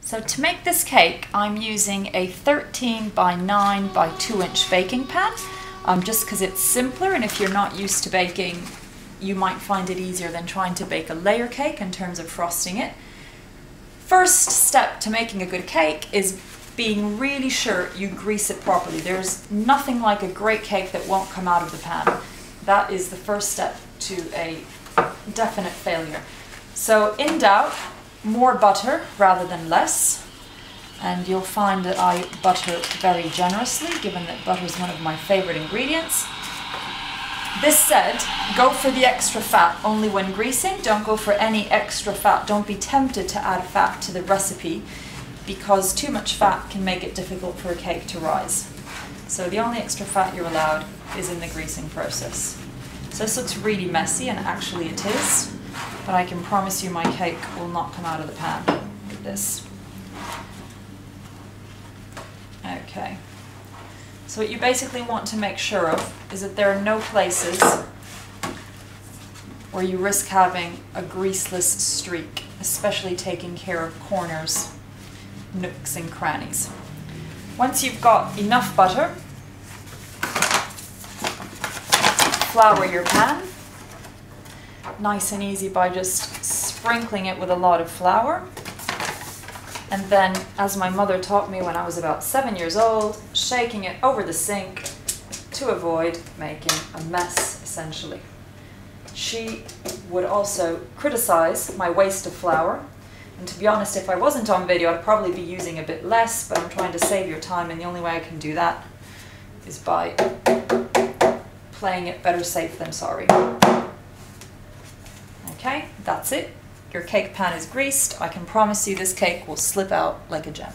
So to make this cake, I'm using a 13 by 9 by 2 inch baking pan, just because it's simpler, and if you're not used to baking, you might find it easier than trying to bake a layer cake in terms of frosting it. First step to making a good cake is being really sure you grease it properly. There's nothing like a great cake that won't come out of the pan. That is the first step to a definite failure. So in doubt, more butter rather than less, and you'll find that I butter very generously, given that butter is one of my favorite ingredients. This said, go for the extra fat only when greasing. Don't go for any extra fat. Don't be tempted to add fat to the recipe, because too much fat can make it difficult for a cake to rise. So the only extra fat you're allowed is in the greasing process. So this looks really messy, and actually it is, but I can promise you my cake will not come out of the pan. Look at this. Okay. So what you basically want to make sure of is that there are no places where you risk having a greaseless streak, especially taking care of corners, nooks and crannies. Once you've got enough butter, flour your pan, nice and easy by just sprinkling it with a lot of flour. And then, as my mother taught me when I was about 7 years old, shaking it over the sink to avoid making a mess, essentially. She would also criticize my waste of flour. And to be honest, if I wasn't on video, I'd probably be using a bit less, but I'm trying to save your time, and the only way I can do that is by playing it better safe than sorry. Okay, that's it. Your cake pan is greased. I can promise you this cake will slip out like a gem.